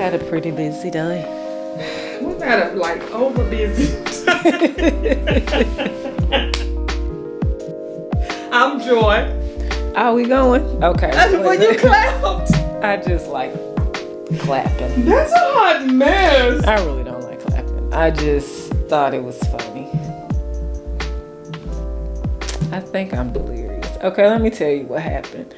had a pretty busy day. We've had a over busy. I'm Joy. Are we going? Okay. When you clapped. I just like clapping. That's a hot mess. I really don't like clapping. I just thought it was funny. I think I'm delirious. Okay, let me tell you what happened.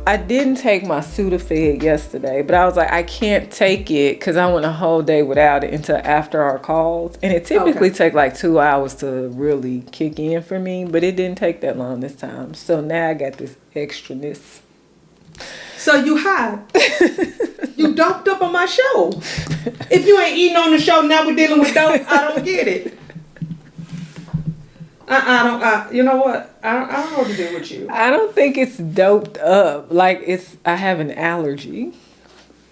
I didn't take my Sudafed yesterday, but I was like, I can't take it because I went a whole day without it until after our calls. And it typically takes like 2 hours to really kick in for me, but it didn't take that long this time. So now I got this extraness. So you high. You doped up on my show. If you ain't eating on the show, now we're dealing with dope. I don't get it. You know what? I don't know what to do with you. I don't think it's doped up. Like I have an allergy.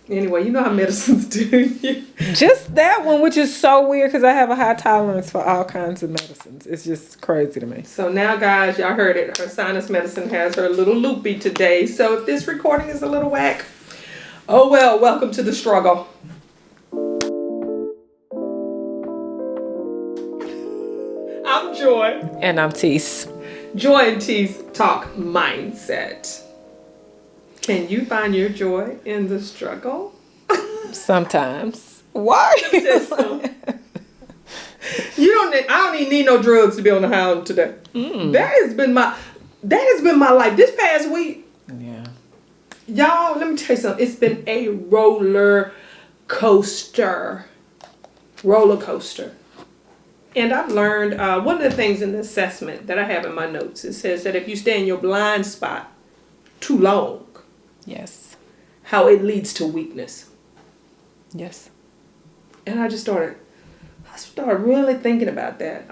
Anyway, you know how medicines do. Just that one, which is so weird because I have a high tolerance for all kinds of medicines. It's just crazy to me. So now, guys, y'all heard it. Her sinus medicine has her a little loopy today. So if this recording is a little whack, oh well, welcome to the struggle. I'm Joy. And I'm Tease. Joy and Tease talk mindset. Can you find your joy in the struggle? Sometimes. Why? I don't even need no drugs to be on the hound today. That has been my life this past week. Yeah. Y'all, let me tell you something. It's been a roller coaster. And I've learned, one of the things in the assessment that I have in my notes, it says that if you stay in your blind spot too long, yes, how it leads to weakness. Yes. And I started really thinking about that.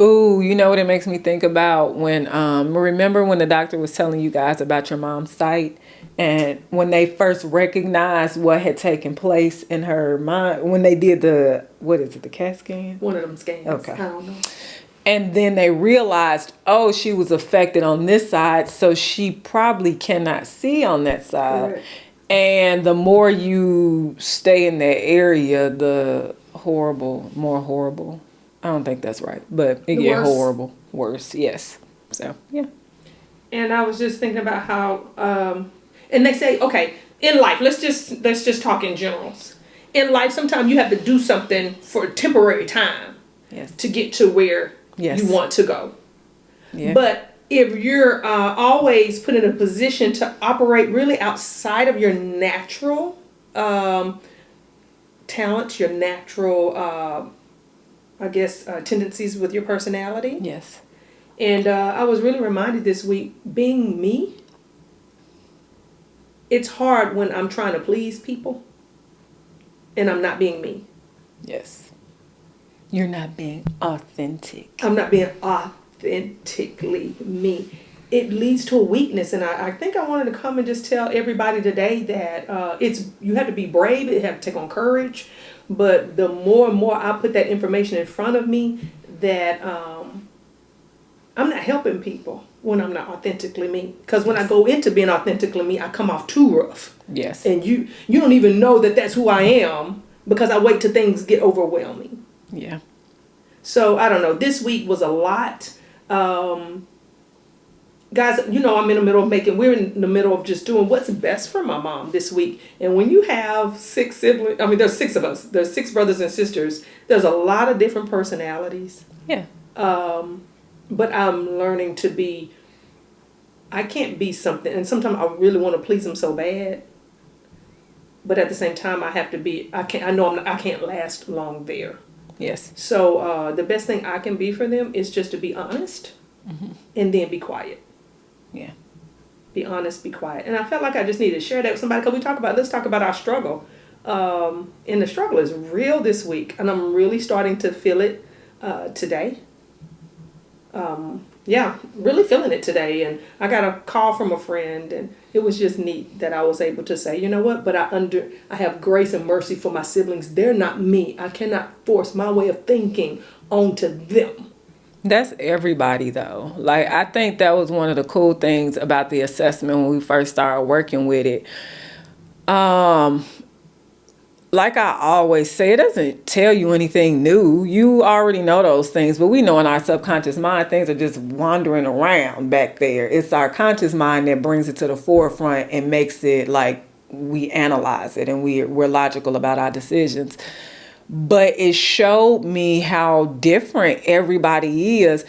Ooh, you know what it makes me think about when, remember when the doctor was telling you guys about your mom's sight? And when they first recognized what had taken place in her mind, when they did the CAT scan? One of them scans. Okay. I don't know. And then they realized, oh, she was affected on this side, so she probably cannot see on that side. Correct. And the more you stay in that area, the more horrible. I don't think that's right, but it get horrible, worse, yes. So, yeah. And I was just thinking about how, and they say, okay, in life, let's just talk in generals. In life, sometimes you have to do something for a temporary time, yes, to get to where yes, you want to go. Yeah. But if you're always put in a position to operate really outside of your natural talents, your natural, tendencies with your personality. Yes. And I was really reminded this week, being me, it's hard when I'm trying to please people and I'm not being me. Yes. You're not being authentic. I'm not being authentically me. It leads to a weakness. And I think I wanted to come and just tell everybody today that you have to be brave. You have to take on courage. But the more and more I put that information in front of me, that I'm not helping people when I'm not authentically me. Because when I go into being authentically me, I come off too rough. Yes. And you don't even know that that's who I am because I wait till things get overwhelming. Yeah. So, I don't know. This week was a lot. Guys, I'm in the middle of we're in the middle of just doing what's best for my mom this week. And when you have 6 siblings, there's 6 of us. There's 6 brothers and sisters. There's a lot of different personalities. Yeah. But I'm learning I can't be something. And sometimes I really want to please them so bad. But at the same time, I have to be, I can't last long there. Yes. So the best thing I can be for them is just to be honest, and then be quiet. Yeah. Be honest, be quiet. And I felt like I just needed to share that with somebody because let's talk about our struggle. And the struggle is real this week, and I'm really starting to feel it today. Really feeling it today. And I got a call from a friend, and it was just neat that I was able to say, you know what, but I have grace and mercy for my siblings. They're not me. I cannot force my way of thinking onto them. That's everybody though. Like, I think that was one of the cool things about the assessment when we first started working with it. like I always say, it doesn't tell you anything new. You already know those things, but we know in our subconscious mind, things are just wandering around back there. It's our conscious mind that brings it to the forefront and makes it like we analyze it and we're logical about our decisions. But it showed me how different everybody is.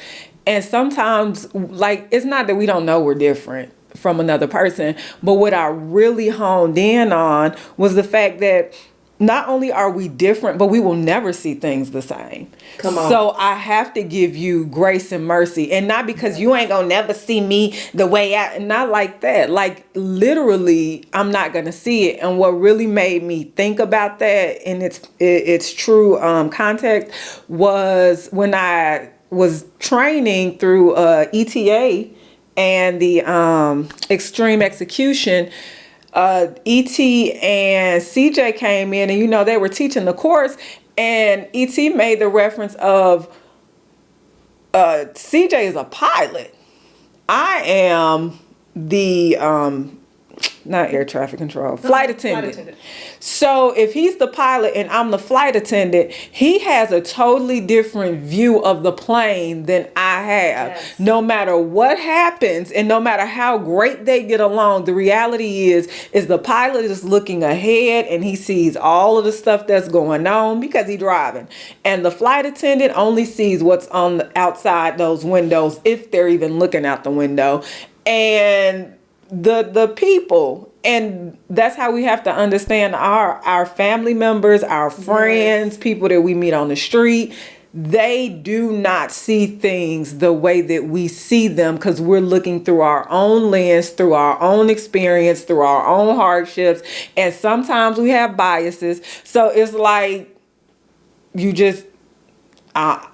And sometimes, like, it's not that we don't know we're different from another person, but what I really honed in on was the fact that not only are we different, but we will never see things the same. Come on. So I have to give you grace and mercy. And not because you ain't gonna never see me the way I, not like that. Like literally, I'm not gonna see it. And what really made me think about that in its true context was when I was training through ETA and the extreme execution. ET and CJ came in, and they were teaching the course, and ET made the reference of CJ is a pilot. I am the not air traffic control, flight attendant. So if he's the pilot and I'm the flight attendant, he has a totally different view of the plane than I have. Yes. No matter what happens and no matter how great they get along, the reality is the pilot is looking ahead and he sees all of the stuff that's going on because he's driving. And the flight attendant only sees what's on the outside those windows, if they're even looking out the window. And the people, and that's how we have to understand our family members, our friends, people that we meet on the street. They do not see things the way that we see them because we're looking through our own lens, through our own experience, through our own hardships, and sometimes we have biases. So it's like you just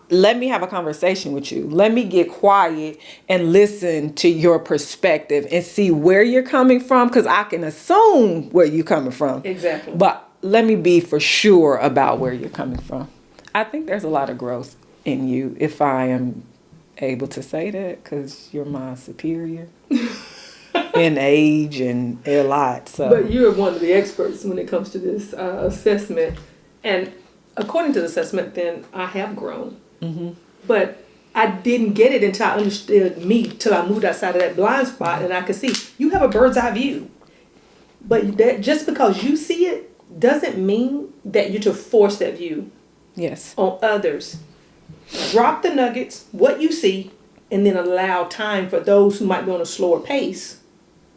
let me have a conversation with you. Let me get quiet and listen to your perspective and see where you're coming from, because I can assume where you're coming from. Exactly. But let me be for sure about where you're coming from. I think there's a lot of growth in you, if I am able to say that, because you're my superior in age and a lot. So. But you're one of the experts when it comes to this assessment. And according to the assessment, then I have grown. Mm-hmm. But I didn't get it until I understood me, till I moved outside of that blind spot and I could see. You have a bird's eye view. But that just because you see it doesn't mean that you're to force that view. Yes. On others. Drop the nuggets, what you see, and then allow time for those who might be on a slower pace,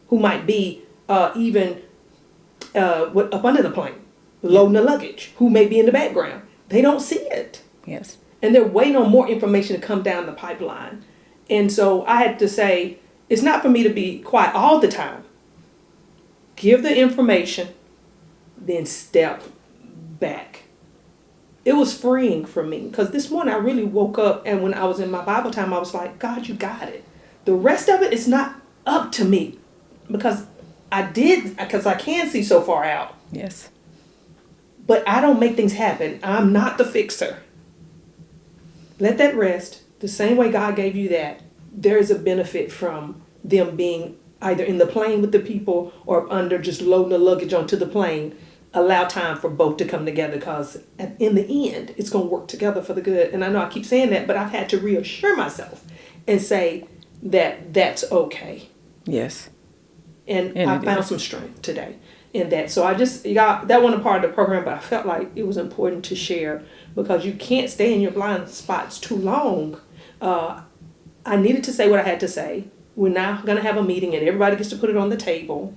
who might be even up under the plane, loading the luggage, who may be in the background. They don't see it. Yes. And they're waiting on more information to come down the pipeline. And so I had to say, it's not for me to be quiet all the time. Give the information, then step back. It was freeing for me, because this morning I really woke up, and when I was in my Bible time, I was like, God, you got it. The rest of it is not up to me, because I can see so far out. Yes. But I don't make things happen. I'm not the fixer. Let that rest. The same way God gave you that, there is a benefit from them being either in the plane with the people or under just loading the luggage onto the plane. Allow time for both to come together, because in the end, it's going to work together for the good. And I know I keep saying that, but I've had to reassure myself and say that that's okay. Yes. And I found some strength today in that. So that wasn't a part of the program, but I felt like it was important to share, because you can't stay in your blind spots too long. I needed to say what I had to say. We're now going to have a meeting and everybody gets to put it on the table.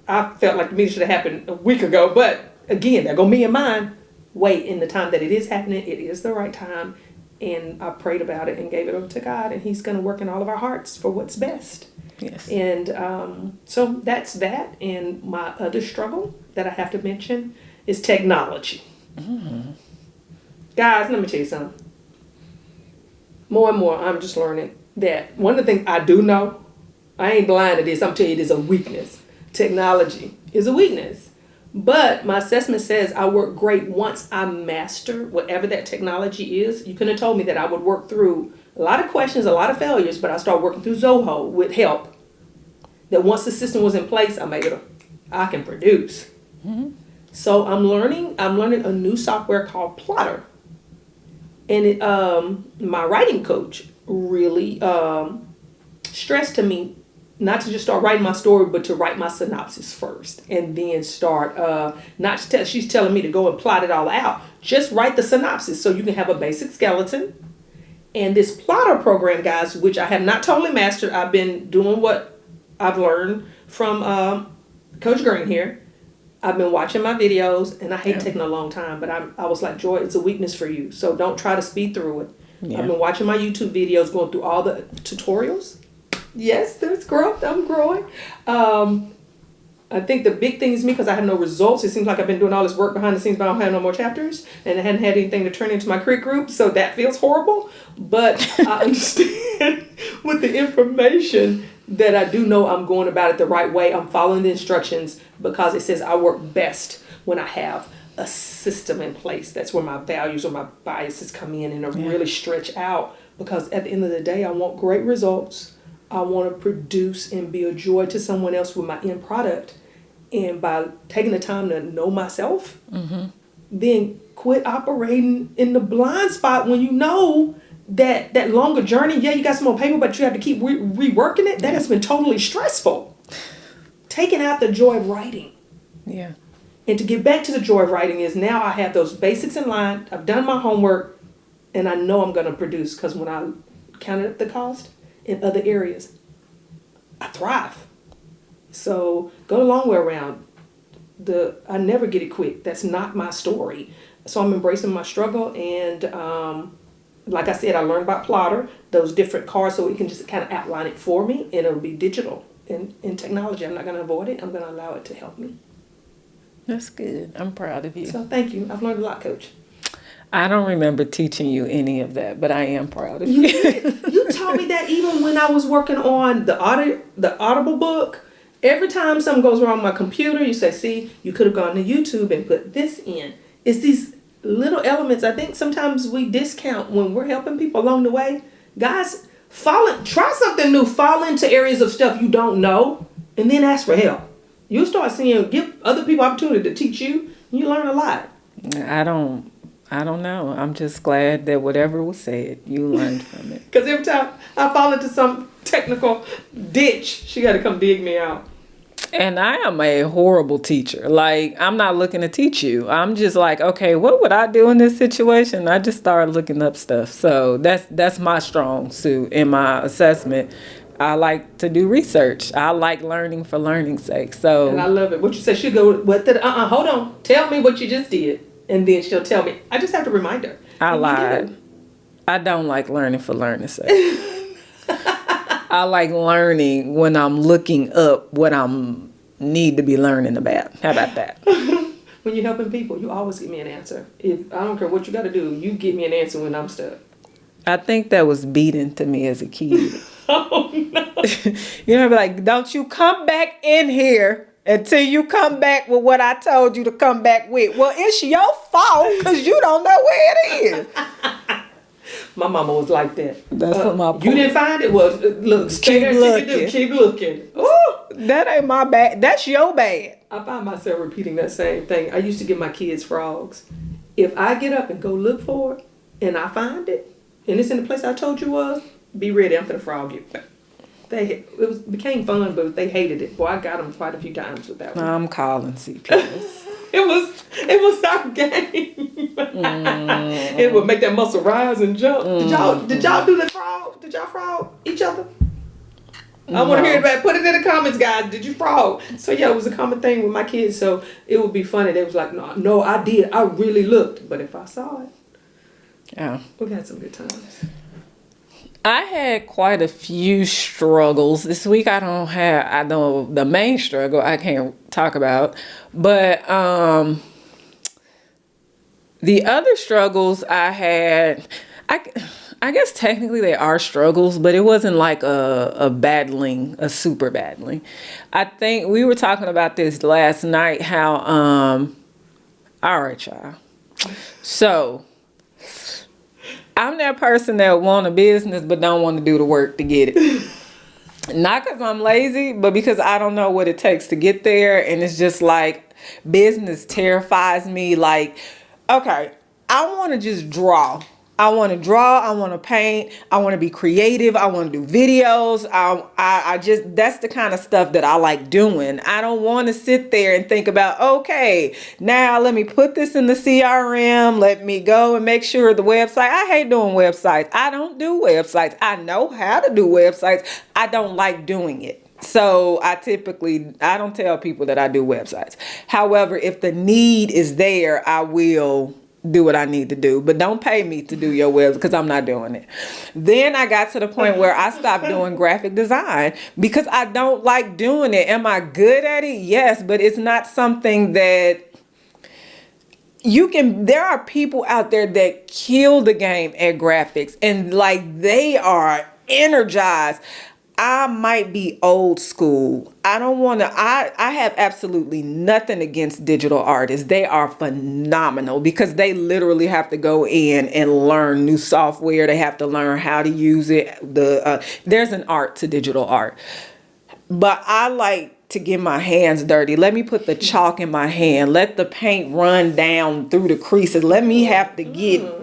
I felt like the meeting should have happened a week ago, but again, there go me and mine. Wait, in the time that it is happening, it is the right time. And I prayed about it and gave it over to God, and He's going to work in all of our hearts for what's best. Yes. And so that's that. And my other struggle that I have to mention is technology. Mm-hmm. Guys, let me tell you something. More and more, I'm just learning that one of the things I do know, I ain't blind to this, I'm telling you, it is a weakness. Technology is a weakness. But my assessment says I work great once I master whatever that technology is. You couldn't have told me that I would work through a lot of questions, a lot of failures, but I started working through Zoho with help. That once the system was in place, I can produce. Mm-hmm. So I'm learning a new software called Plotter. And my writing coach really stressed to me not to just start writing my story, but to write my synopsis first, and then start not to tell. She's telling me to go and plot it all out. Just write the synopsis so you can have a basic skeleton. And this Plotter program, guys, which I have not totally mastered. I've been doing what I've learned from Coach Green here. I've been watching my videos, and I hate taking a long time, but I was like, Joy, it's a weakness for you, so don't try to speed through it. Yeah. I've been watching my YouTube videos, going through all the tutorials. Yes, there's growth. I'm growing. I think the big thing is me, because I have no results. It seems like I've been doing all this work behind the scenes, but I don't have no more chapters, and I hadn't had anything to turn into my creek group, so that feels horrible. But I understand with the information that I do know I'm going about it the right way. I'm following the instructions, because it says I work best when I have a system in place. That's where my values or my biases come in and are really stretched out, because at the end of the day, I want great results. I want to produce and be a joy to someone else with my end product. And by taking the time to know myself, then quit operating in the blind spot when you know that longer journey, you got some more paper, but you have to keep reworking it. That has been totally stressful. Taking out the joy of writing. Yeah. And to get back to the joy of writing is now I have those basics in line. I've done my homework, and I know I'm going to produce, because when I counted up the cost in other areas, I thrive. So go the long way around. I never get it quick. That's not my story. So I'm embracing my struggle, and like I said, I learned about Plotter, those different cards, so it can just kind of outline it for me, and it'll be digital. In technology, I'm not going to avoid it. I'm going to allow it to help me. That's good. I'm proud of you. So thank you. I've learned a lot, Coach. I don't remember teaching you any of that, but I am proud of you. You taught me that even when I was working on the Audible book. Every time something goes wrong with my computer, you say, see, you could have gone to YouTube and put this in. It's these little elements. I think sometimes we discount when we're helping people along the way. Guys, try something new. Fall into areas of stuff you don't know, and then ask for help. You'll start seeing, give other people opportunity to teach you, and you learn a lot. I don't know. I'm just glad that whatever was said, you learned from it. Because every time I fall into some technical ditch, she got to come dig me out. And I am a horrible teacher. Like, I'm not looking to teach you. I'm just like, okay, what would I do in this situation? I just started looking up stuff. So that's my strong suit in my assessment. I like to do research. I like learning for learning's sake. So, and I love it. What you said, she'll go, hold on. Tell me what you just did. And then she'll tell me. I just have to remind her. I lied. I don't like learning for learning's sake. I like learning when I'm looking up what I'm need to be learning about. How about that? When you're helping people, you always give me an answer. If I don't care what you got to do, you give me an answer when I'm stuck. I think that was beaten to me as a kid. Oh no! You know, like, don't you come back in here until you come back with what I told you to come back with. Well, it's your fault because you don't know where it is. My mama was like that. That's what my point. You didn't find it? Well, look, keep looking. Keep looking. Ooh, that ain't my bad. That's your bad. I find myself repeating that same thing. I used to give my kids frogs. If I get up and go look for it, and I find it, and it's in the place I told you was, be ready. I'm for the frog you. It became fun, but they hated it. Boy, I got them quite a few times with that one. I'm calling CPS. It was our game. It would make that muscle rise and jump. Did y'all do the frog? Did y'all frog each other? I want to hear about it. Put it in the comments, guys. Did you frog? So yeah, it was a common thing with my kids. So it would be funny. They was like, no, I did. I really looked. But if I saw it, we had some good times. I had quite a few struggles this week. I know the main struggle I can't talk about, but the other struggles I had, I guess technically they are struggles, but it wasn't like a super battling. I think we were talking about this last night, how, all right, y'all. So, I'm that person that want a business but don't want to do the work to get it. Not because I'm lazy, but because I don't know what it takes to get there. And it's just like, Business terrifies me. Like, okay, I want to just draw. I want to draw. I want to paint. I want to be creative. I want to do videos. I just, that's the kind of stuff that I like doing. I don't want to sit there and think about, okay, now let me put this in the CRM. Let me go and make sure the website. I hate doing websites. I don't do websites. I know how to do websites. I don't like doing it. So I don't tell people that I do websites. However, if the need is there, I will do what I need to do, but don't pay me to do your webs because I'm not doing it. Then I got to the point where I stopped doing graphic design because I don't like doing it. Am I good at it? Yes, but it's not something that there are people out there that kill the game at graphics and like they are energized. I might be old school. I don't want to, I have absolutely nothing against digital artists. They are phenomenal because they literally have to go in and learn new software. They have to learn how to use it. There's an art to digital art. But I like to get my hands dirty. Let me put the chalk in my hand. Let the paint run down through the creases. Let me have to get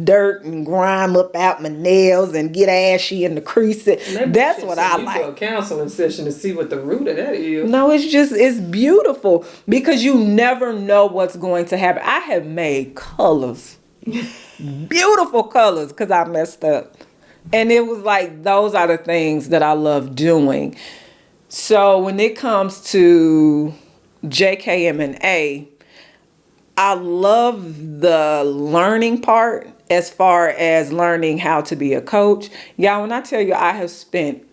dirt and grime up out my nails and get ashy in the creases. That's what I like. A counseling session to see what the root of that is. No, it's beautiful because you never know what's going to happen. I have made colors, beautiful colors, because I messed up. And it was like, those are the things that I love doing. So when it comes to JKM&A, I love the learning part as far as learning how to be a coach. Y'all, when I tell you I have spent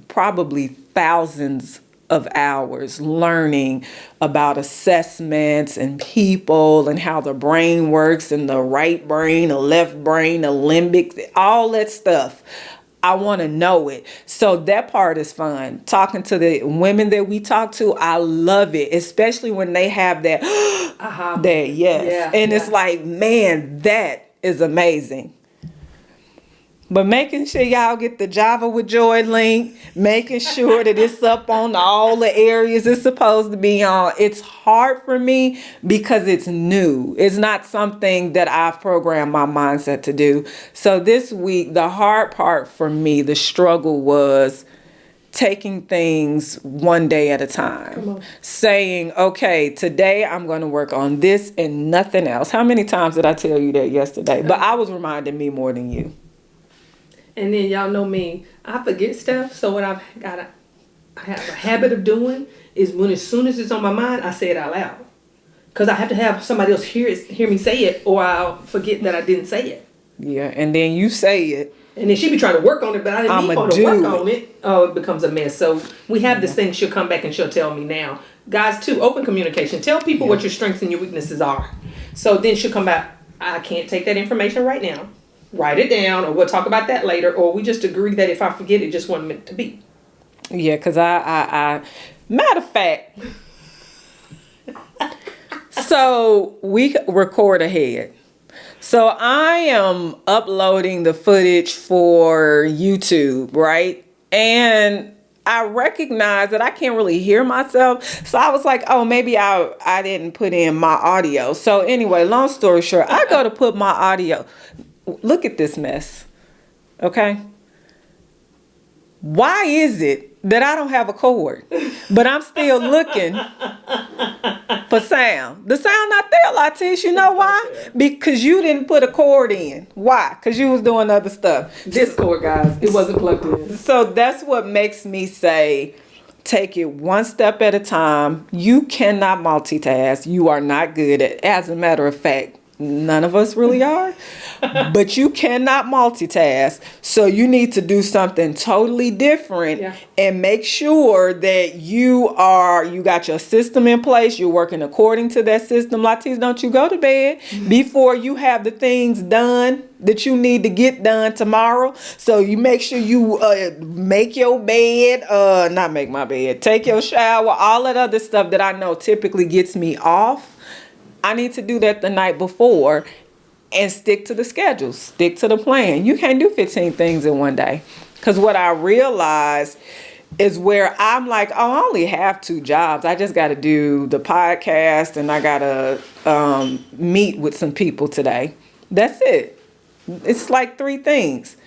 probably thousands of hours learning about assessments and people and how the brain works and the right brain, the left brain, the limbic, all that stuff. I want to know it. So that part is fun. Talking to the women that we talk to, I love it, especially when they have that, that yes. Yeah, and it's like, man, that is amazing. But making sure y'all get the Java with Joy link, making sure that it's up on all the areas it's supposed to be on. It's hard for me because it's new. It's not something that I've programmed my mindset to do. So this week, the hard part for me, the struggle was taking things one day at a time. Saying, okay, today I'm going to work on this and nothing else. How many times did I tell you that yesterday? But I was reminding me more than you. And then y'all know me, I forget stuff. So what I have a habit of doing is as soon as it's on my mind, I say it out loud. Because I have to have somebody else hear me say it, or I'll forget that I didn't say it. Yeah, and then you say it. And then she be trying to work on it, but I didn't mean to work on it. Oh, it becomes a mess. So we have this thing, she'll come back and she'll tell me now. Guys, too, open communication. Tell people what your strengths and your weaknesses are. So then she'll come back, I can't take that information right now. Write it down, or we'll talk about that later, or we just agree that if I forget it, just wasn't meant to be. Yeah, because I matter of fact, so we record ahead. So I am uploading the footage for YouTube, right? And I recognize that I can't really hear myself. So I was like, oh, maybe I didn't put in my audio. So anyway, long story short, I go to put my audio. Look at this mess, okay? Why is it that I don't have a cord, but I'm still looking for sound? The sound not there, Latish. You know why? Because you didn't put a cord in. Why? Because you was doing other stuff. This cord, guys, it wasn't plugged in. So that's what makes me say, take it one step at a time. You cannot multitask. You are not good at it. As a matter of fact, none of us really are, but you cannot multitask. So you need to do something totally different and make sure that you got your system in place. You're working according to that system. Latiz, don't you go to bed before you have the things done that you need to get done tomorrow. So you make sure you make your bed, not make my bed, take your shower, all that other stuff that I know typically gets me off. I need to do that the night before and stick to the schedule, stick to the plan. You can't do 15 things in one day. Because what I realized is where I'm like, oh, I only have 2 jobs. I just got to do the podcast and I got to meet with some people today. That's it. It's like 3 things.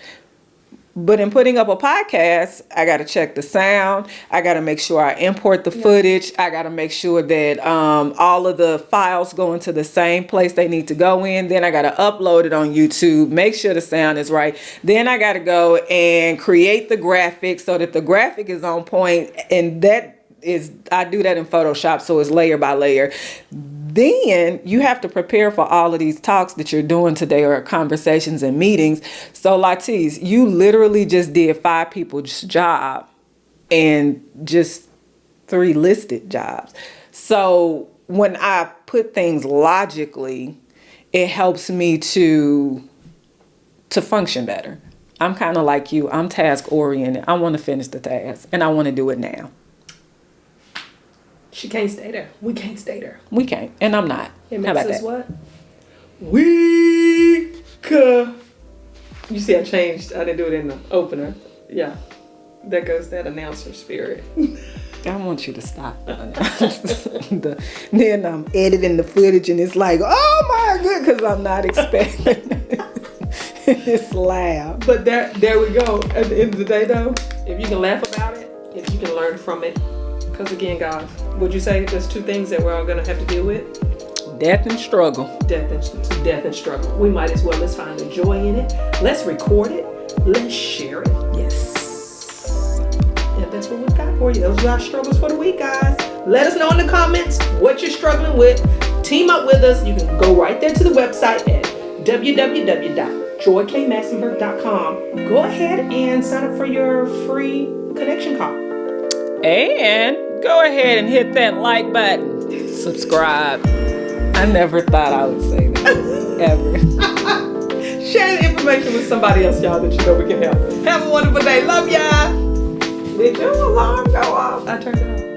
But in putting up a podcast, I got to check the sound. I got to make sure I import the footage. I got to make sure that all of the files go into the same place they need to go in. Then I got to upload it on YouTube, make sure the sound is right. Then I got to go and create the graphics so that the graphic is on point. And I do that in Photoshop, so it's layer by layer. Then you have to prepare for all of these talks that you're doing today or conversations and meetings. So Latiz, you literally just did 5 people's job and just 3 listed jobs. So when I put things logically, it helps me to function better. I'm kind of like you. I'm task oriented. I want to finish the task and I want to do it now. She can't stay there. We can't stay there. We can't. And I'm not. It How makes about us that? what? Weaker. You see, I changed. I didn't do it in the opener. Yeah. There goes that announcer spirit. I want you to stop. Then I'm editing the footage and it's like, oh my god, because I'm not expecting it's loud. But there we go. At the end of the day, though, if you can laugh about it, if you can learn from it, because again, guys, would you say there's 2 things that we're all gonna have to deal with? Death and struggle. Death and struggle. We might as well let's find the joy in it. Let's record it. Let's share it. Yes. And that's what we've got for you. Those are our struggles for the week, guys. Let us know in the comments what you're struggling with. Team up with us. You can go right there to the website at www.joykmassenberg.com. Go ahead and sign up for your free connection call. And go ahead and hit that like button. Subscribe. I never thought I would say that. Ever. Share the information with somebody else, y'all, that you know we can help. Have a wonderful day. Love ya. Did your alarm go off? I turned it off.